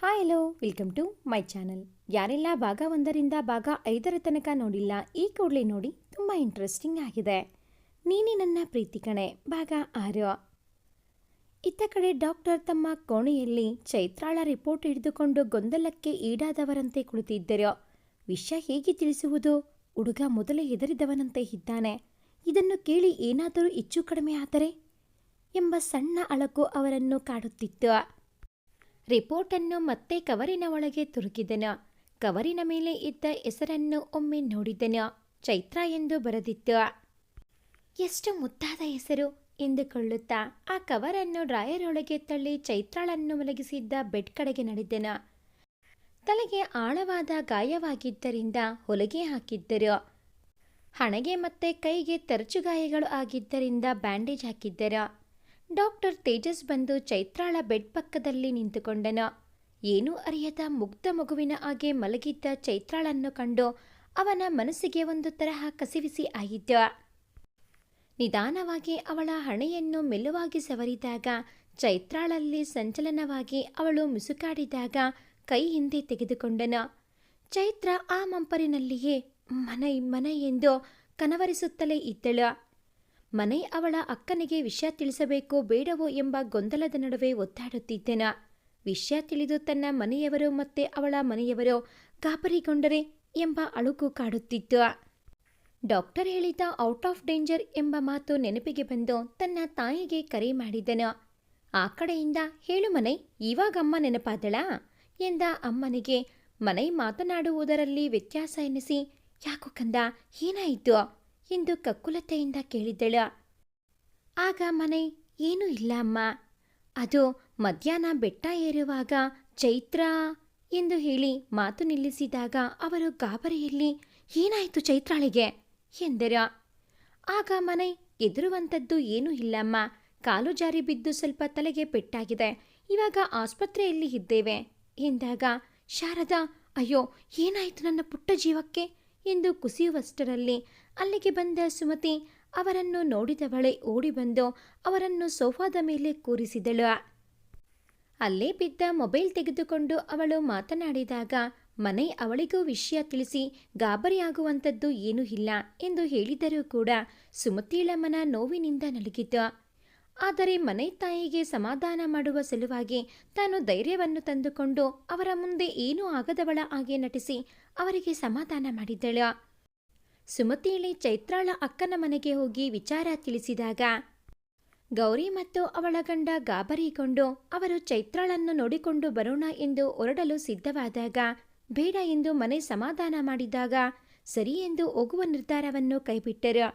Hi hello welcome to my channel. ಯಾರೆಲ್ಲ ಭಾಗ 1ರಿಂದ ಭಾಗ 5 ತನಕ ನೋಡಿಲ್ಲ, ಈ ಕೂಡಲೇ ನೋಡಿ, ತುಂಬ ಇಂಟ್ರೆಸ್ಟಿಂಗ್ ಆಗಿದೆ. ನೀನೇ ನನ್ನ ಪ್ರೀತಿ ಕಣೆ ಭಾಗ 6. ಇತ್ತ ಕಡೆ ಡಾಕ್ಟರ್ ತಮ್ಮ ಕೋಣೆಯಲ್ಲಿ ಚೈತ್ರಾಳ ರಿಪೋರ್ಟ್ ಹಿಡಿದುಕೊಂಡು ಗೊಂದಲಕ್ಕೆ ಈಡಾದವರಂತೆ ಕುಳಿತಿದ್ದರು. ವಿಷಯ ಹೇಗೆ ತಿಳಿಸುವುದು? ಹುಡುಗ ಮೊದಲೇ ಹೆದರಿದವನಂತೆ ಇದ್ದಾನೆ. ಇದನ್ನು ಕೇಳಿ ಏನಾದರೂ ಹೆಚ್ಚು ಕಡಿಮೆ ಆದರೆ ಎಂಬ ಸಣ್ಣ ಅಳಕು ಅವರನ್ನು ಕಾಡುತ್ತಿತ್ತು. ರಿಪೋರ್ಟನ್ನು ಮತ್ತೆ ಕವರಿನ ಒಳಗೆ ತುರುಕಿದನು. ಕವರಿನ ಮೇಲೆ ಇದ್ದ ಹೆಸರನ್ನು ಒಮ್ಮೆ ನೋಡಿದನು. ಚೈತ್ರ ಎಂದು ಬರೆದಿತ್ತು. ಎಷ್ಟು ಮುದ್ದಾದ ಹೆಸರು ಎಂದುಕೊಳ್ಳುತ್ತಾ ಆ ಕವರನ್ನು ಡ್ರಾಯರೊಳಗೆ ತಳ್ಳಿ ಚೈತ್ರಾಳನ್ನು ಮಲಗಿಸಿದ್ದ ಬೆಡ್ ಕಡೆಗೆ ನಡೆದನು. ತಲೆಗೆ ಆಳವಾದ ಗಾಯವಾಗಿದ್ದರಿಂದ ಹೊಲಿಗೆ ಹಾಕಿದ್ದರು. ಹಣೆಗೆ ಮತ್ತೆ ಕೈಗೆ ತರಚು ಗಾಯಗಳು ಆಗಿದ್ದರಿಂದ ಬ್ಯಾಂಡೇಜ್ ಹಾಕಿದ್ದರು. ಡಾಕ್ಟರ್ ತೇಜಸ್ ಬಂದು ಚೈತ್ರಾಳ ಬೆಡ್ ಪಕ್ಕದಲ್ಲಿ ನಿಂತುಕೊಂಡನು. ಏನೂ ಅರಿಯದ ಮುಗ್ಧ ಮಗುವಿನ ಹಾಗೆ ಮಲಗಿದ್ದ ಚೈತ್ರಾಳನ್ನು ಕಂಡು ಅವನ ಮನಸ್ಸಿಗೆ ಒಂದು ತರಹ ಕಸಿವಿಸಿ ಆಯಿತು. ನಿಧಾನವಾಗಿ ಅವಳ ಹಣೆಯನ್ನು ಮೆಲ್ಲುವಾಗಿ ಸವರಿದಾಗ ಚೈತ್ರಾಳಲ್ಲಿ ಸಂಚಲನವಾಗಿ ಅವಳು ಮುಸುಕಾಡಿದಾಗ ಕೈ ಹಿಂದೆ ತೆಗೆದುಕೊಂಡನು. ಚೈತ್ರ ಆ ಮಂಪರಿನಲ್ಲಿಯೇ ಮನೆ ಎಂದು ಕನವರಿಸುತ್ತಲೇ ಇದ್ದಳು. ಮನೆ ಅವಳ ಅಕ್ಕನಿಗೆ ವಿಷಯ ತಿಳಿಸಬೇಕೋ ಬೇಡವೋ ಎಂಬ ಗೊಂದಲದ ನಡುವೆ ಒತ್ತಾಡುತ್ತಿದ್ದನು. ವಿಷಯ ತಿಳಿದು ತನ್ನ ಮನೆಯವರು ಮತ್ತೆ ಅವಳ ಮನೆಯವರು ಗಾಬರಿಗೊಂಡರೆ ಎಂಬ ಅಳುಕು ಕಾಡುತ್ತಿತ್ತು. ಡಾಕ್ಟರ್ ಹೇಳಿದ ಔಟ್ ಆಫ್ ಡೇಂಜರ್ ಎಂಬ ಮಾತು ನೆನಪಿಗೆ ಬಂದು ತನ್ನ ತಾಯಿಗೆ ಕರೆ ಮಾಡಿದನು. ಆ ಕಡೆಯಿಂದ ಹೇಳು ಮನೆ, ಇವಾಗ ಅಮ್ಮ ನೆನಪಾದಳಾ ಎಂದ ಅಮ್ಮನಿಗೆ ಮನೆ ಮಾತನಾಡುವುದರಲ್ಲಿ ವ್ಯತ್ಯಾಸ ಎನಿಸಿ, ಯಾಕೋ ಕಂದ, ಏನಾಯಿತು ಎಂದು ಕಕ್ಕುಲತೆಯಿಂದ ಕೇಳಿದಳು. ಆಗ ಮನೆ, ಏನೂ ಇಲ್ಲ ಅಮ್ಮ, ಅದು ಮಧ್ಯಾಹ್ನ ಬೆಟ್ಟ ಏರುವಾಗ ಚೈತ್ರ ಎಂದು ಹೇಳಿ ಮಾತು ನಿಲ್ಲಿಸಿದಾಗ ಅವರು ಗಾಬರಿಯಲ್ಲಿ, ಏನಾಯಿತು ಚೈತ್ರಾಳಿಗೆ ಎಂದರು. ಆಗ ಮನೆ, ಎದುರುವಂಥದ್ದು ಏನೂ ಇಲ್ಲಮ್ಮ, ಕಾಲು ಜಾರಿ ಬಿದ್ದು ಸ್ವಲ್ಪ ತಲೆಗೆ ಪೆಟ್ಟಾಗಿದೆ, ಇವಾಗ ಆಸ್ಪತ್ರೆಯಲ್ಲಿ ಇದ್ದೇವೆ ಎಂದಾಗ ಶಾರದಾ, ಅಯ್ಯೋ ಏನಾಯಿತು ನನ್ನ ಪುಟ್ಟ ಜೀವಕ್ಕೆ ಎಂದು ಕುಸಿಯುವಷ್ಟರಲ್ಲಿ ಅಲ್ಲಿಗೆ ಬಂದ ಸುಮತಿ ಅವರನ್ನು ನೋಡಿದವಳೆ ಓಡಿ ಬಂದು ಅವರನ್ನು ಸೋಫಾದ ಮೇಲೆ ಕೂರಿಸಿದಳು. ಅಲ್ಲೇ ಬಿದ್ದ ಮೊಬೈಲ್ ತೆಗೆದುಕೊಂಡು ಅವಳು ಮಾತನಾಡಿದಾಗ ಮನೆ ಅವಳಿಗೂ ವಿಷಯ ತಿಳಿಸಿ ಗಾಬರಿಯಾಗುವಂಥದ್ದು ಏನೂ ಇಲ್ಲ ಎಂದು ಹೇಳಿದರೂ ಕೂಡ ಸುಮತಿಳ ಮನ ನೋವಿನಿಂದ ನಲುಗಿತು. ಆದರೆ ಮನೆ ತಾಯಿಗೆ ಸಮಾಧಾನ ಮಾಡುವ ಸಲುವಾಗಿ ತಾನು ಧೈರ್ಯವನ್ನು ತಂದುಕೊಂಡು ಅವರ ಮುಂದೆ ಏನೂ ಆಗದವಳ ಹಾಗೆ ನಟಿಸಿ ಅವರಿಗೆ ಸಮಾಧಾನ ಮಾಡಿದಳು. ಸುಮತಿಳಿ ಚೈತ್ರಾಳ ಅಕ್ಕನ ಮನೆಗೆ ಹೋಗಿ ವಿಚಾರ ತಿಳಿಸಿದಾಗ ಗೌರಿ ಮತ್ತು ಅವಳ ಗಂಡ ಗಾಬರಿಗೊಂಡು ಅವರು ಚೈತ್ರಾಳನ್ನು ನೋಡಿಕೊಂಡು ಬರೋಣ ಎಂದು ಹೊರಡಲು ಸಿದ್ಧವಾದಾಗ ಬೇಡ ಎಂದು ಮನೆ ಸಮಾಧಾನ ಮಾಡಿದಾಗ ಸರಿ ಎಂದು ಹೋಗುವ ನಿರ್ಧಾರವನ್ನು ಕೈಬಿಟ್ಟರು.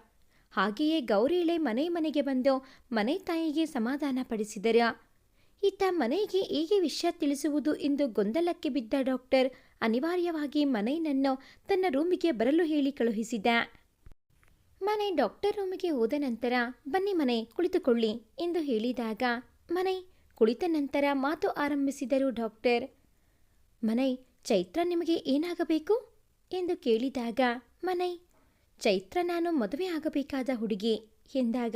ಹಾಗೆಯೇ ಗೌರಿಳೆ ಮನೆಗೆ ಬಂದು ಮನೆ ತಾಯಿಗೆ ಸಮಾಧಾನ ಪಡಿಸಿದರು. ಇತ್ತ ಮನೆಗೆ ಹೇಗೆ ವಿಷಯ ತಿಳಿಸುವುದು ಎಂದು ಗೊಂದಲಕ್ಕೆ ಬಿದ್ದ ಡಾಕ್ಟರ್ ಅನಿವಾರ್ಯವಾಗಿ ಮನೆಯನ್ನು ತನ್ನ ರೂಮಿಗೆ ಬರಲು ಹೇಳಿ ಕಳುಹಿಸಿದ. ಮನೆ ಡಾಕ್ಟರ್ ರೂಮಿಗೆ ಹೋದ ನಂತರ ಬನ್ನಿ ಮನೆ ಕುಳಿತುಕೊಳ್ಳಿ ಎಂದು ಹೇಳಿದಾಗ ಮನೆ ಕುಳಿತ ನಂತರ ಮಾತು ಆರಂಭಿಸಿದರು ಡಾಕ್ಟರ್. ಮನೆ, ಚೈತ್ರ ನಿಮಗೆ ಏನಾಗಬೇಕು ಎಂದು ಕೇಳಿದಾಗ ಮನೆ, ಚೈತ್ರ ನಾನು ಮದುವೆ ಆಗಬೇಕಾದ ಹುಡುಗಿ ಎಂದಾಗ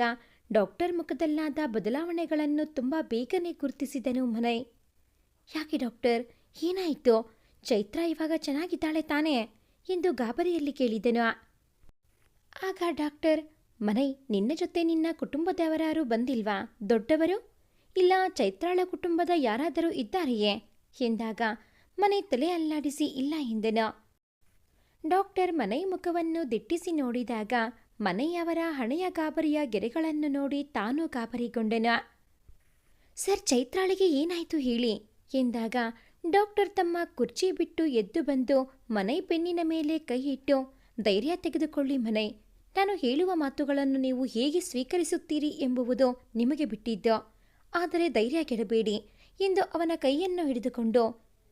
ಡಾಕ್ಟರ್ ಮುಖದಲ್ಲಾದ ಬದಲಾವಣೆಗಳನ್ನು ತುಂಬ ಬೇಗನೆ ಗುರುತಿಸಿದನು ಮನೆ. ಯಾಕೆ ಡಾಕ್ಟರ್, ಏನಾಯಿತು? ಚೈತ್ರ ಇವಾಗ ಚೆನ್ನಾಗಿದ್ದಾಳೆ ತಾನೇ ಎಂದು ಗಾಬರಿಯಲ್ಲಿ ಕೇಳಿದನು. ಆಗ ಡಾಕ್ಟರ್, ಮನೆ, ನಿನ್ನ ಜೊತೆ ನಿನ್ನ ಕುಟುಂಬದವರಾರು ಬಂದಿಲ್ವಾ? ದೊಡ್ಡವರು ಇಲ್ಲ ಚೈತ್ರಾಳ ಕುಟುಂಬದ ಯಾರಾದರೂ ಇದ್ದಾರೆಯೇ ಎಂದಾಗ ಮನೆ ತಲೆ ಅಲ್ಲಾಡಿಸಿ ಇಲ್ಲ ಎಂದನು. ಡಾಕ್ಟರ್ ಮನೆ ಮುಖವನ್ನು ದಿಟ್ಟಿಸಿ ನೋಡಿದಾಗ ಮನೆಯವರ ಹಣೆಯ ಗಾಬರಿಯ ಗೆರೆಗಳನ್ನು ನೋಡಿ ತಾನೂ ಗಾಬರಿಗೊಂಡನು. ಸರ್, ಚೈತ್ರಾಳಿಗೆ ಏನಾಯಿತು ಹೇಳಿ ಎಂದಾಗ ಡಾಕ್ಟರ್ ತಮ್ಮ ಕುರ್ಚಿ ಬಿಟ್ಟು ಎದ್ದು ಬಂದು ಮನೆ ಬೆನ್ನಿನ ಮೇಲೆ ಕೈ ಇಟ್ಟು, ಧೈರ್ಯ ತೆಗೆದುಕೊಳ್ಳಿ ಮನೆ, ನಾನು ಹೇಳುವ ಮಾತುಗಳನ್ನು ನೀವು ಹೇಗೆ ಸ್ವೀಕರಿಸುತ್ತೀರಿ ಎಂಬುವುದು ನಿಮಗೆ ಬಿಟ್ಟಿದ್ದು, ಆದರೆ ಧೈರ್ಯ ಕೆಡಬೇಡಿ ಎಂದು ಅವನ ಕೈಯನ್ನು ಹಿಡಿದುಕೊಂಡು,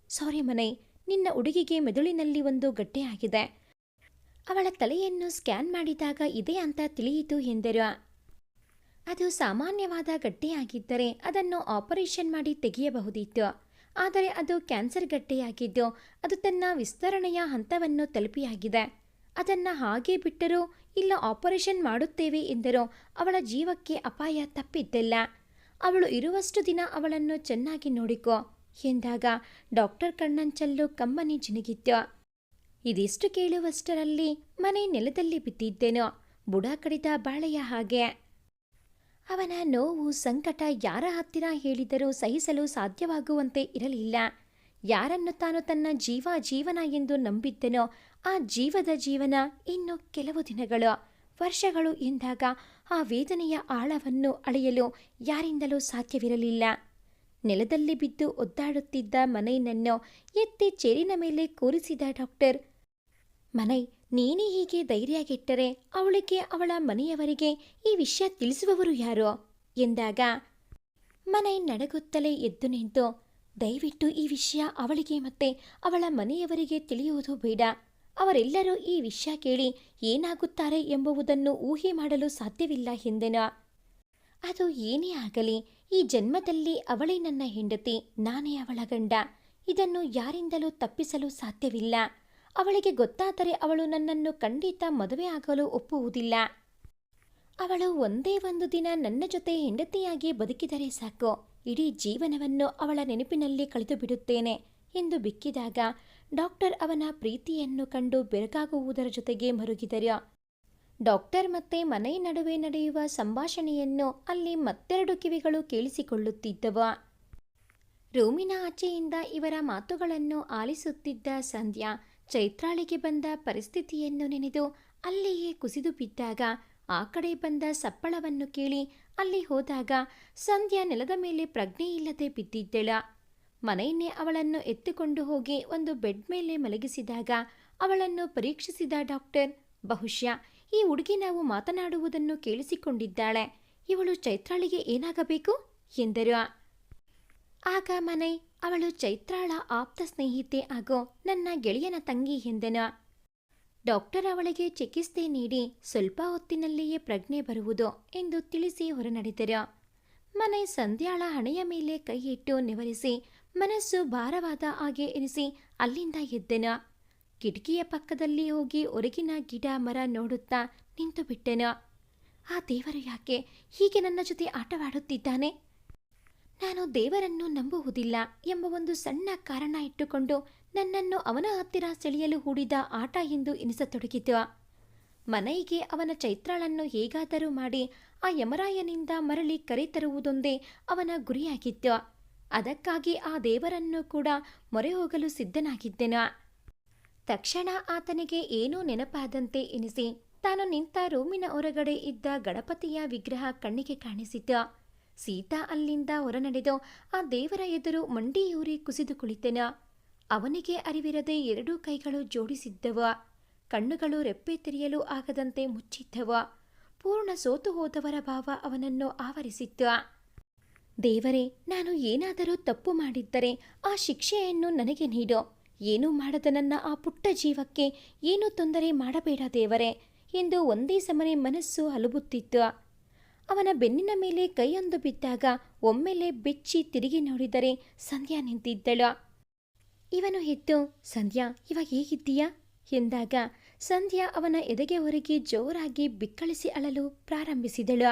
ಸಾರಿ ಮನೆ, ನಿನ್ನ ಹುಡುಗಿಗೆ ಮೆದುಳಿನಲ್ಲಿ ಒಂದು ಗಡ್ಡೆ ಆಗಿದೆ, ಅವಳ ತಲೆಯನ್ನು ಸ್ಕ್ಯಾನ್ ಮಾಡಿದಾಗ ಇದೆ ಅಂತ ತಿಳಿಯಿತು ಎಂದರು. ಅದು ಸಾಮಾನ್ಯವಾದ ಗಡ್ಡೆಯಾಗಿದ್ದರೆ ಅದನ್ನು ಆಪರೇಷನ್ ಮಾಡಿ ತೆಗೆಯಬಹುದಿತ್ತು, ಆದರೆ ಅದು ಕ್ಯಾನ್ಸರ್ ಗಡ್ಡೆಯಾಗಿದ್ದು ಅದು ತನ್ನ ವಿಸ್ತರಣೆಯ ಹಂತವನ್ನು ತಲುಪಿಯಾಗಿದೆ. ಅದನ್ನು ಹಾಗೆ ಬಿಟ್ಟರೂ ಇಲ್ಲ ಆಪರೇಷನ್ ಮಾಡುತ್ತೇವೆ ಎಂದರೂ ಅವಳ ಜೀವಕ್ಕೆ ಅಪಾಯ ತಪ್ಪಿದ್ದಲ್ಲ. ಅವಳು ಇರುವಷ್ಟು ದಿನ ಅವಳನ್ನು ಚೆನ್ನಾಗಿ ನೋಡಿಕೋ, ಎಂದಾಗ ಡಾಕ್ಟರ್ ಕಣ್ಣಂಚಲ್ಲೂ ಕಮ್ಮನಿ ಜಿನುಗಿತ್ತು. ಇದಿಷ್ಟು ಕೇಳುವಷ್ಟರಲ್ಲಿ ಮನೆ ನೆಲದಲ್ಲಿ ಬಿದ್ದಿದ್ದೇನೋ, ಬುಡ ಕಡಿದ ಬಾಳೆಯ ಹಾಗೆ. ಅವನ ನೋವು ಸಂಕಟ ಯಾರ ಹತ್ತಿರ ಹೇಳಿದರೂ ಸಹಿಸಲು ಸಾಧ್ಯವಾಗುವಂತೆ ಇರಲಿಲ್ಲ. ಯಾರನ್ನು ತಾನು ತನ್ನ ಜೀವನ ಎಂದು ನಂಬಿದ್ದನೋ ಆ ಜೀವನ ಇನ್ನು ಕೆಲವು ದಿನಗಳು, ವರ್ಷಗಳು ಎಂದಾಗ ಆ ವೇದನೆಯ ಆಳವನ್ನು ಅಳೆಯಲು ಯಾರಿಂದಲೂ ಸಾಧ್ಯವಿರಲಿಲ್ಲ. ನೆಲದಲ್ಲಿ ಬಿದ್ದು ಒದ್ದಾಡುತ್ತಿದ್ದ ಮನೈನನ್ನು ಎತ್ತಿ ಚೇರಿನ ಮೇಲೆ ಕೂರಿಸಿದ ಡಾಕ್ಟರ್, ಮನೈ, ನೀನೇ ಹೀಗೆ ಧೈರ್ಯಗೆಟ್ಟರೆ ಅವಳಿಗೆ, ಅವಳ ಮನೆಯವರಿಗೆ ಈ ವಿಷಯ ತಿಳಿಸುವವರು ಯಾರೋ ಎಂದಾಗ ಮನೈ ನಡಗುತ್ತಲೇ ಎದ್ದು ನಿಂತು, ದಯವಿಟ್ಟು ಈ ವಿಷಯ ಅವಳಿಗೆ ಮತ್ತೆ ಅವಳ ಮನೆಯವರಿಗೆ ತಿಳಿಯುವುದು ಬೇಡ. ಅವರೆಲ್ಲರೂ ಈ ವಿಷಯ ಕೇಳಿ ಏನಾಗುತ್ತಾರೆ ಎಂಬುದನ್ನು ಊಹೆ ಮಾಡಲು ಸಾಧ್ಯವಿಲ್ಲ ಎಂದೆನು. ಅದು ಏನೇ ಆಗಲಿ, ಈ ಜನ್ಮದಲ್ಲಿ ಅವಳೇ ನನ್ನ ಹೆಂಡತಿ, ನಾನೇ ಅವಳ ಗಂಡ. ಇದನ್ನು ಯಾರಿಂದಲೂ ತಪ್ಪಿಸಲು ಸಾಧ್ಯವಿಲ್ಲ. ಅವಳಿಗೆ ಗೊತ್ತಾದರೆ ಅವಳು ನನ್ನನ್ನು ಖಂಡಿತ ಮದುವೆ ಆಗಲು ಒಪ್ಪುವುದಿಲ್ಲ. ಅವಳು ಒಂದೇ ಒಂದು ದಿನ ನನ್ನ ಜೊತೆ ಹೆಂಡತಿಯಾಗಿ ಬದುಕಿದರೆ ಸಾಕು, ಇಡೀ ಜೀವನವನ್ನು ಅವಳ ನೆನಪಿನಲ್ಲಿ ಕಳೆದು ಬಿಡುತ್ತೇನೆ ಎಂದು ಬಿಕ್ಕಿದಾಗ ಡಾಕ್ಟರ್ ಅವನ ಪ್ರೀತಿಯನ್ನು ಕಂಡು ಬೆರಗಾಗುವುದರ ಜೊತೆಗೆ ಮರುಗಿದರು. ಡಾಕ್ಟರ್ ಮತ್ತೆ ಮನೆ ನಡುವೆ ನಡೆಯುವ ಸಂಭಾಷಣೆಯನ್ನು ಅಲ್ಲಿ ಮತ್ತೆರಡು ಕಿವಿಗಳು ಕೇಳಿಸಿಕೊಳ್ಳುತ್ತಿದ್ದವು. ರೂಮಿನ ಆಚೆಯಿಂದ ಇವರ ಮಾತುಗಳನ್ನು ಆಲಿಸುತ್ತಿದ್ದ ಸಂಧ್ಯಾ ಚೈತ್ರಾಳಿಗೆ ಬಂದ ಪರಿಸ್ಥಿತಿಯನ್ನು ನೆನೆದು ಅಲ್ಲಿಯೇ ಕುಸಿದು ಬಿದ್ದಾಗ ಆ ಕಡೆ ಬಂದ ಸಪ್ಪಳವನ್ನು ಕೇಳಿ ಅಲ್ಲಿ ಹೋದಾಗ ಸಂಧ್ಯಾ ನೆಲದ ಮೇಲೆ ಪ್ರಜ್ಞೆಯಿಲ್ಲದೆ ಬಿದ್ದಿದ್ದಳ. ಮನೆಯನ್ನೇ ಅವಳನ್ನು ಎತ್ತಿಕೊಂಡು ಹೋಗಿ ಒಂದು ಬೆಡ್ ಮೇಲೆ ಮಲಗಿಸಿದಾಗ ಅವಳನ್ನು ಪರೀಕ್ಷಿಸಿದ ಡಾಕ್ಟರ್, ಬಹುಶಃ ಈ ಹುಡುಗಿ ನಾವು ಮಾತನಾಡುವುದನ್ನು ಕೇಳಿಸಿಕೊಂಡಿದ್ದಾಳೆ, ಇವಳು ಚೈತ್ರಾಳಿಗೆ ಏನಾಗಬೇಕು ಎಂದರು. ಆಗ ಮನೈ, ಅವಳು ಚೈತ್ರಾಳ ಆಪ್ತ ಸ್ನೇಹಿತೆ ಹಾಗೂ ನನ್ನ ಗೆಳೆಯನ ತಂಗಿ ಎಂದೆನು. ಡಾಕ್ಟರ್ ಅವಳಿಗೆ ಚಿಕಿತ್ಸೆ ನೀಡಿ ಸ್ವಲ್ಪ ಹೊತ್ತಿನಲ್ಲಿಯೇ ಪ್ರಜ್ಞೆ ಬರುವುದು ಎಂದು ತಿಳಿಸಿ ಹೊರನಡೆದರು. ಮನೈ ಸಂಧ್ಯಾಳ ಹಣೆಯ ಮೇಲೆ ಕೈ ಇಟ್ಟು ನಿವರಿಸಿ ಮನಸ್ಸು ಭಾರವಾದ ಹಾಗೆ ಎನಿಸಿ ಅಲ್ಲಿಂದ ಎದ್ದೆನು. ಕಿಟಕಿಯ ಪಕ್ಕದಲ್ಲಿ ಹೋಗಿ ಹೊರಗಿನ ಗಿಡ ಮರ ನೋಡುತ್ತಾ ನಿಂತು ಬಿಟ್ಟೆನು. ಆ ದೇವರು ಯಾಕೆ ಹೀಗೆ ನನ್ನ ಜೊತೆ ಆಟವಾಡುತ್ತಿದ್ದಾನೆ? ನಾನು ದೇವರನ್ನು ನಂಬುವುದಿಲ್ಲ ಎಂಬ ಒಂದು ಸಣ್ಣ ಕಾರಣ ಇಟ್ಟುಕೊಂಡು ನನ್ನನ್ನು ಅವನ ಹತ್ತಿರ ಸೆಳೆಯಲು ಹೂಡಿದ ಆಟ ಎಂದು ಎನಿಸತೊಡಗಿತು. ಮನೈಗೆ ಅವನ ಚೈತ್ರಾಳನ್ನು ಹೇಗಾದರೂ ಮಾಡಿ ಆ ಯಮರಾಯನಿಂದ ಮರಳಿ ಕರೆತರುವುದೊಂದೇ ಅವನ ಗುರಿಯಾಗಿತ್ತು. ಅದಕ್ಕಾಗಿ ಆ ದೇವರನ್ನು ಕೂಡ ಮೊರೆ ಹೋಗಲು ಸಿದ್ಧನಾಗಿದ್ದೆನು. ತಕ್ಷಣ ಆತನಿಗೆ ಏನೂ ನೆನಪಾದಂತೆ ಎನಿಸಿ ತಾನು ನಿಂತ ರೂಮಿನ ಹೊರಗಡೆ ಇದ್ದ ಗಣಪತಿಯ ವಿಗ್ರಹ ಕಣ್ಣಿಗೆ ಕಾಣಿಸಿತು. ಸೀತಾ ಅಲ್ಲಿಂದ ಹೊರನಡೆದು ಆ ದೇವರ ಎದುರು ಮಂಡಿಯೂರಿ ಕುಸಿದು ಕುಳಿತೆನು. ಅವನಿಗೆ ಅರಿವಿರದೆ ಎರಡೂ ಕೈಗಳು ಜೋಡಿಸಿದ್ದವು. ಕಣ್ಣುಗಳು ರೆಪ್ಪೆ ತೆರೆಯಲು ಆಗದಂತೆ ಮುಚ್ಚಿದ್ದವು. ಪೂರ್ಣ ಸೋತು ಹೋದವರ ಭಾವ ಅವನನ್ನು ಆವರಿಸಿತ್ತು. ದೇವರೇ, ನಾನು ಏನಾದರೂ ತಪ್ಪು ಮಾಡಿದ್ದರೆ ಆ ಶಿಕ್ಷೆಯನ್ನು ನನಗೆ ನೀಡು. ಏನೂ ಮಾಡದ ನನ್ನ ಆ ಪುಟ್ಟ ಜೀವಕ್ಕೆ ಏನೂ ತೊಂದರೆ ಮಾಡಬೇಡ ದೇವರೇ ಎಂದು ಒಂದೇ ಸಮನೆ ಮನಸ್ಸು ಅಲುಬುತ್ತಿತ್ತು. ಅವನ ಬೆನ್ನಿನ ಮೇಲೆ ಕೈಯೊಂದು ಬಿದ್ದಾಗ ಒಮ್ಮೆಲೆ ಬೆಚ್ಚಿ ತಿರುಗಿ ನೋಡಿದರೆ ಸಂಧ್ಯಾ ನಿಂತಿದ್ದಳು. ಇವನು ಎದ್ದು, ಸಂಧ್ಯಾ, ಇವಾಗ ಹೇಗಿದ್ದೀಯಾ ಎಂದಾಗ ಸಂಧ್ಯಾ ಅವನ ಎದೆಗೆ ಹೊರಗೆ ಜೋರಾಗಿ ಬಿಕ್ಕಳಿಸಿ ಅಳಲು ಪ್ರಾರಂಭಿಸಿದಳು.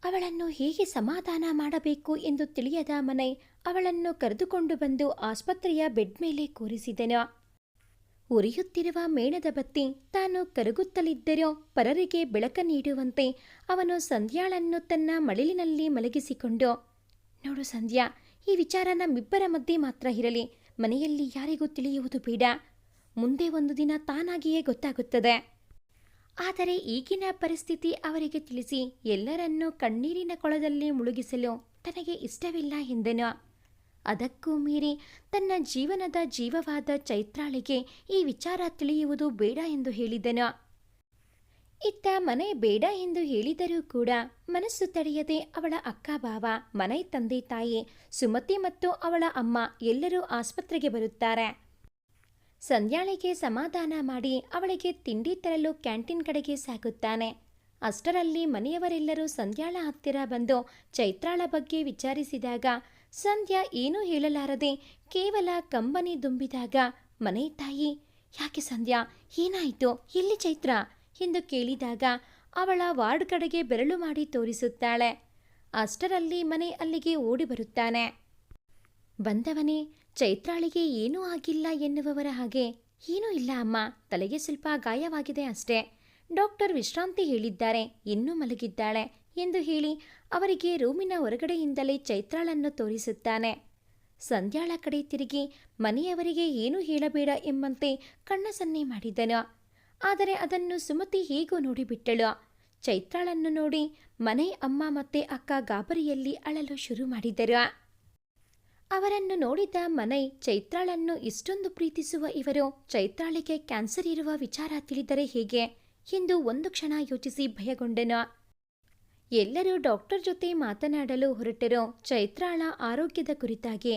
ಅವಳನ್ನು ಹೇಗೆ ಸಮಾಧಾನ ಮಾಡಬೇಕು ಎಂದು ತಿಳಿಯದ ಮನೈ ಅವಳನ್ನು ಕರೆದುಕೊಂಡು ಬಂದು ಆಸ್ಪತ್ರೆಯ ಬೆಡ್ ಮೇಲೆ ಕೂರಿಸಿದನು. ಉರಿಯುತ್ತಿರುವ ಮೇಣದ ಬತ್ತಿ ತಾನು ಕರಗುತ್ತಲಿದ್ದರೋ ಪರರಿಗೆ ಬೆಳಕ ನೀಡುವಂತೆ ಅವನು ಸಂಧ್ಯಾಳನ್ನು ತನ್ನ ಮಡಿಲಿನಲ್ಲಿ ಮಲಗಿಸಿಕೊಂಡು, ನೋಡು ಸಂಧ್ಯಾ, ಈ ವಿಚಾರ ನಮ್ಮಿಬ್ಬರ ಮಧ್ಯೆ ಮಾತ್ರ ಇರಲಿ, ಮನೆಯಲ್ಲಿ ಯಾರಿಗೂ ತಿಳಿಯುವುದು ಬೇಡ. ಮುಂದೆ ಒಂದು ದಿನ ತಾನಾಗಿಯೇ ಗೊತ್ತಾಗುತ್ತದೆ. ಆದರೆ ಈಗಿನ ಪರಿಸ್ಥಿತಿ ಅವರಿಗೆ ತಿಳಿಸಿ ಎಲ್ಲರನ್ನೂ ಕಣ್ಣೀರಿನ ಕೊಳದಲ್ಲಿ ಮುಳುಗಿಸಲು ತನಗೆ ಇಷ್ಟವಿಲ್ಲ ಎಂದನು. ಅದಕ್ಕೂ ಮೀರಿ ತನ್ನ ಜೀವನದ ಜೀವವಾದ ಚೈತ್ರಾಳಿಗೆ ಈ ವಿಚಾರ ತಿಳಿಯುವುದು ಬೇಡ ಎಂದು ಹೇಳಿದನು. ಇತ್ತ ಮನೆ ಬೇಡ ಎಂದು ಹೇಳಿದರೂ ಕೂಡ ಮನಸ್ಸು ತಡೆಯದೆ ಅವಳ ಅಕ್ಕ ಭಾವ, ಮನೆ ತಂದೆ ತಾಯಿ, ಸುಮತಿ ಮತ್ತು ಅವಳ ಅಮ್ಮ ಎಲ್ಲರೂ ಆಸ್ಪತ್ರೆಗೆ ಬರುತ್ತಾರೆ. ಸಂಧ್ಯಾಳಿಗೆ ಸಮಾಧಾನ ಮಾಡಿ ಅವಳಿಗೆ ತಿಂಡಿ ತರಲು ಕ್ಯಾಂಟೀನ್ ಕಡೆಗೆ ಸಾಗುತ್ತಾನೆ. ಅಷ್ಟರಲ್ಲಿ ಮನೆಯವರೆಲ್ಲರೂ ಸಂಧ್ಯಾಳ ಹತ್ತಿರ ಬಂದು ಚೈತ್ರಾಳ ಬಗ್ಗೆ ವಿಚಾರಿಸಿದಾಗ ಸಂಧ್ಯಾ ಏನೂ ಹೇಳಲಾರದೆ ಕೇವಲ ಕಂಬನಿ ದುಂಬಿದಾಗ ಮನೆ ತಾಯಿ, ಯಾಕೆ ಸಂಧ್ಯಾ, ಏನಾಯಿತು, ಎಲ್ಲಿ ಚೈತ್ರ ಎಂದು ಕೇಳಿದಾಗ ಅವಳ ವಾರ್ಡ್ ಕಡೆಗೆ ಬೆರಳು ಮಾಡಿ ತೋರಿಸುತ್ತಾಳೆ. ಅಷ್ಟರಲ್ಲಿ ಮನೆ ಅಲ್ಲಿಗೆ ಓಡಿ ಬರುತ್ತಾನೆ. ಬಂದವನೇ ಚೈತ್ರಾಳಿಗೆ ಏನೂ ಆಗಿಲ್ಲ ಎನ್ನುವವರ ಹಾಗೆ, ಏನೂ ಇಲ್ಲ ಅಮ್ಮ, ತಲೆಗೆ ಸ್ವಲ್ಪ ಗಾಯವಾಗಿದೆ ಅಷ್ಟೇ. ಡಾಕ್ಟರ್ ವಿಶ್ರಾಂತಿ ಹೇಳಿದ್ದಾರೆ, ಇನ್ನೂ ಮಲಗಿದ್ದಾಳೆ ಎಂದು ಹೇಳಿ ಅವರಿಗೆ ರೂಮಿನ ಹೊರಗಡೆಯಿಂದಲೇ ಚೈತ್ರಾಳನ್ನು ತೋರಿಸುತ್ತಾನೆ. ಸಂಧ್ಯಾಳ ಕಡೆ ತಿರುಗಿ ಮನೆಯವರಿಗೆ ಏನೂ ಹೇಳಬೇಡ ಎಂಬಂತೆ ಕಣ್ಣ ಸನ್ನೆ ಮಾಡಿದನು. ಆದರೆ ಅದನ್ನು ಸುಮತಿ ಹೇಗೋ ನೋಡಿಬಿಟ್ಟಳು. ಚೈತ್ರಾಳನ್ನು ನೋಡಿ ಮನೆ ಅಮ್ಮ ಮತ್ತೆ ಅಕ್ಕ ಗಾಬರಿಯಲ್ಲಿ ಅಳಲು ಶುರು ಮಾಡಿದರು. ಅವರನ್ನು ನೋಡಿದ ಮನೆ ಚೈತ್ರಾಳನ್ನು ಇಷ್ಟೊಂದು ಪ್ರೀತಿಸುವ ಇವರು ಚೈತ್ರಾಳಿಗೆ ಕ್ಯಾನ್ಸರ್ ಇರುವ ವಿಚಾರ ತಿಳಿದರೆ ಹೇಗೆ ಎಂದು ಒಂದು ಕ್ಷಣ ಯೋಚಿಸಿ ಭಯಗೊಂಡನು. ಎಲ್ಲರೂ ಡಾಕ್ಟರ್ ಜೊತೆ ಮಾತನಾಡಲು ಹೊರಟರು ಚೈತ್ರಾಳ ಆರೋಗ್ಯದ ಕುರಿತಾಗಿ.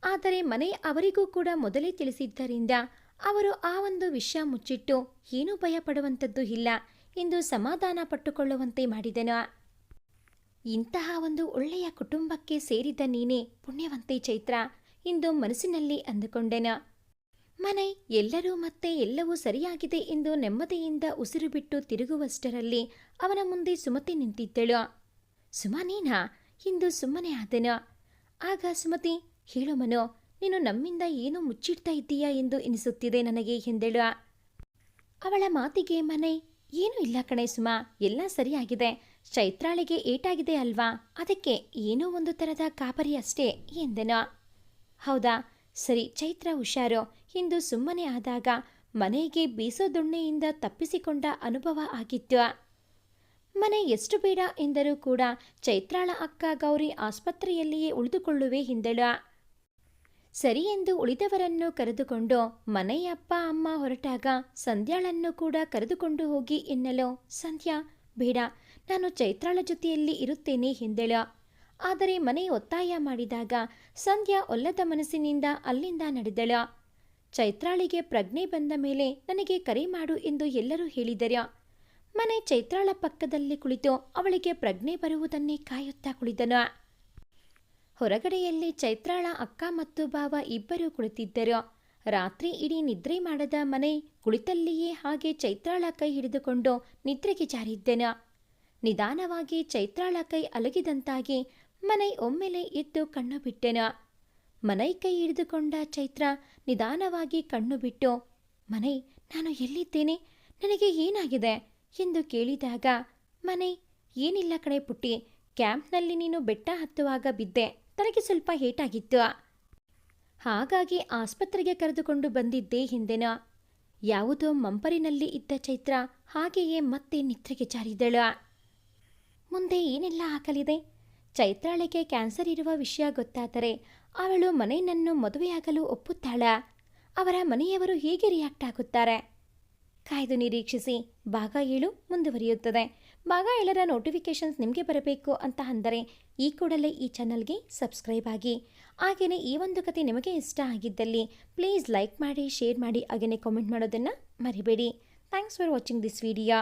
ಆದರೆ ಮನೆ ಅವರಿಗೂ ಕೂಡ ಮೊದಲೇ ತಿಳಿಸಿದ್ದರಿಂದ ಅವರು ಆ ಒಂದು ವಿಷಯ ಮುಚ್ಚಿಟ್ಟು ಏನೂ ಭಯಪಡುವಂಥದ್ದು ಇಲ್ಲ ಎಂದು ಸಮಾಧಾನ ಪಟ್ಟುಕೊಳ್ಳುವಂತೆ ಮಾಡಿದನು. ಇಂತಹ ಒಂದು ಒಳ್ಳೆಯ ಕುಟುಂಬಕ್ಕೆ ಸೇರಿದ ನೀನೇ ಪುಣ್ಯವಂತೆ ಚೈತ್ರ ಎಂದು ಮನಸ್ಸಿನಲ್ಲಿ ಅಂದುಕೊಂಡೆನು. ಮನೆ ಎಲ್ಲರೂ ಮತ್ತೆ ಎಲ್ಲವೂ ಸರಿಯಾಗಿದೆ ಎಂದು ನೆಮ್ಮದಿಯಿಂದ ಉಸಿರು ಬಿಟ್ಟು ತಿರುಗುವಷ್ಟರಲ್ಲಿ ಅವನ ಮುಂದೆ ಸುಮತಿ ನಿಂತಿದ್ದಳು. ಸುಮಾ ನೀನಾ ಎಂದು ಸುಮ್ಮನೆ ಆದನು. ಆಗ ಸುಮತಿ, ಹೇಳು ಮನು, ನೀನು ನಮ್ಮಿಂದ ಏನೂ ಮುಚ್ಚಿಡ್ತಾ ಇದ್ದೀಯಾ ಎಂದು ಎನಿಸುತ್ತಿದೆ ನನಗೆ ಎಂದಳು. ಅವಳ ಮಾತಿಗೆ ಮನೆ, ಏನೂ ಇಲ್ಲ ಕಣೆ ಸುಮಾ, ಎಲ್ಲ ಸರಿಯಾಗಿದೆ. ಚೈತ್ರಾಳಿಗೆ ಏಟಾಗಿದೆ ಅಲ್ವಾ, ಅದಕ್ಕೆ ಏನೋ ಒಂದು ಥರದ ಕಾಪರಿ ಅಷ್ಟೇ ಎಂದನು. ಹೌದಾ, ಸರಿ ಚೈತ್ರ ಹುಷಾರು ಎಂದು ಸುಮ್ಮನೆ ಆದಾಗ ಮನೆಗೆ ಬೀಸೋ ದೊಣ್ಣೆಯಿಂದ ತಪ್ಪಿಸಿಕೊಂಡ ಅನುಭವ ಆಗಿತ್ತು. ಮನೆ ಎಷ್ಟು ಬೇಡ ಎಂದರೂ ಕೂಡ ಚೈತ್ರಾಳ ಅಕ್ಕ ಗೌರಿ ಆಸ್ಪತ್ರೆಯಲ್ಲಿಯೇ ಉಳಿದುಕೊಳ್ಳುವೆ ಎಂದಳು. ಸರಿ ಎಂದು ಉಳಿದವರನ್ನು ಕರೆದುಕೊಂಡು ಮನೆಯ ಅಪ್ಪ ಅಮ್ಮ ಹೊರಟಾಗ ಸಂಧ್ಯಾಳನ್ನು ಕೂಡ ಕರೆದುಕೊಂಡು ಹೋಗಿ ಎನ್ನಲು ಸಂಧ್ಯಾ, ಬೇಡ, ನಾನು ಚೈತ್ರಾಳ ಜೊತೆಯಲ್ಲಿ ಇರುತ್ತೇನೆ ಎಂದಳು. ಆದರೆ ಮನೆ ಒತ್ತಾಯ ಮಾಡಿದಾಗ ಸಂಧ್ಯಾ ಒಲ್ಲದ ಮನಸ್ಸಿನಿಂದ ಅಲ್ಲಿಂದ ನಡೆದಳು. ಚೈತ್ರಾಳಿಗೆ ಪ್ರಜ್ಞೆ ಬಂದ ಮೇಲೆ ನನಗೆ ಕರೆ ಮಾಡು ಎಂದು ಎಲ್ಲರೂ ಹೇಳಿದರು. ಮನೆ ಚೈತ್ರಾಳ ಪಕ್ಕದಲ್ಲಿ ಕುಳಿತು ಅವಳಿಗೆ ಪ್ರಜ್ಞೆ ಬರುವುದನ್ನೇ ಕಾಯುತ್ತಾ ಕುಳಿತನು. ಹೊರಗಡೆಯಲ್ಲಿ ಚೈತ್ರಾಳ ಅಕ್ಕ ಮತ್ತು ಭಾವ ಇಬ್ಬರು ಕುಳಿತಿದ್ದರು. ರಾತ್ರಿ ಇಡೀ ನಿದ್ರೆ ಮಾಡದ ಮನೆ ಕುಳಿತಲ್ಲಿಯೇ ಹಾಗೆ ಚೈತ್ರಾಳ ಕೈ ಹಿಡಿದುಕೊಂಡು ನಿದ್ರೆಗೆ ಜಾರಿದ್ದನು. ನಿಧಾನವಾಗಿ ಚೈತ್ರಾಳ ಕೈ ಅಲಗಿದಂತಾಗಿ ಮನೆ ಒಮ್ಮೆಲೆ ಎದ್ದು ಕಣ್ಣು ಬಿಟ್ಟೆನು. ಮನೈ ಕೈ ಹಿಡಿದುಕೊಂಡ ಚೈತ್ರ ನಿಧಾನವಾಗಿ ಕಣ್ಣು ಬಿಟ್ಟು, ಮನೆ, ನಾನು ಎಲ್ಲಿದ್ದೇನೆ, ನನಗೆ ಏನಾಗಿದೆ ಎಂದು ಕೇಳಿದಾಗ ಮನೆ, ಏನಿಲ್ಲ ಕಣೆ ಪುಟ್ಟಿ, ಕ್ಯಾಂಪ್ನಲ್ಲಿ ನೀನು ಬೆಟ್ಟ ಹತ್ತುವಾಗ ಬಿದ್ದೆ, ತನಗೆ ಸ್ವಲ್ಪ ಏಟಾಗಿತ್ತು, ಹಾಗಾಗಿ ಆಸ್ಪತ್ರೆಗೆ ಕರೆದುಕೊಂಡು ಬಂದಿದ್ದೆ ಎಂದೆನು. ಯಾವುದೋ ಮಂಪರಿನಲ್ಲಿ ಇದ್ದ ಚೈತ್ರ ಹಾಗೆಯೇ ಮತ್ತೆ ನಿದ್ರೆಗೆ ಜಾರಿದಳು. ಮುಂದೆ ಏನೆಲ್ಲ ಆಗಲಿದೆ? ಚೈತ್ರಾಳಿಗೆ ಕ್ಯಾನ್ಸರ್ ಇರುವ ವಿಷಯ ಗೊತ್ತಾದರೆ ಅವಳು ಮನೆಯನ್ನು ಮದುವೆಯಾಗಲು ಒಪ್ಪುತ್ತಾಳ? ಅವರ ಮನೆಯವರು ಹೇಗೆ ರಿಯಾಕ್ಟ್ ಆಗುತ್ತಾರೆ? ಕಾಯ್ದು ನಿರೀಕ್ಷಿಸಿ. ಭಾಗ 7 ಮುಂದುವರಿಯುತ್ತದೆ. ಭಾಗ 7ರ ನೋಟಿಫಿಕೇಷನ್ಸ್ ನಿಮಗೆ ಬರಬೇಕು ಅಂತ ಅಂದರೆ ಈ ಕೂಡಲೇ ಈ ಚಾನಲ್ಗೆ ಸಬ್ಸ್ಕ್ರೈಬ್ ಆಗಿ. ಹಾಗೆಯೇ ಈ ಒಂದು ಕತೆ ನಿಮಗೆ ಇಷ್ಟ ಆಗಿದ್ದಲ್ಲಿ ಪ್ಲೀಸ್ ಲೈಕ್ ಮಾಡಿ, ಶೇರ್ ಮಾಡಿ, ಹಾಗೆಯೇ ಕಾಮೆಂಟ್ ಮಾಡೋದನ್ನು ಮರಿಬೇಡಿ. Thanks for watching this video.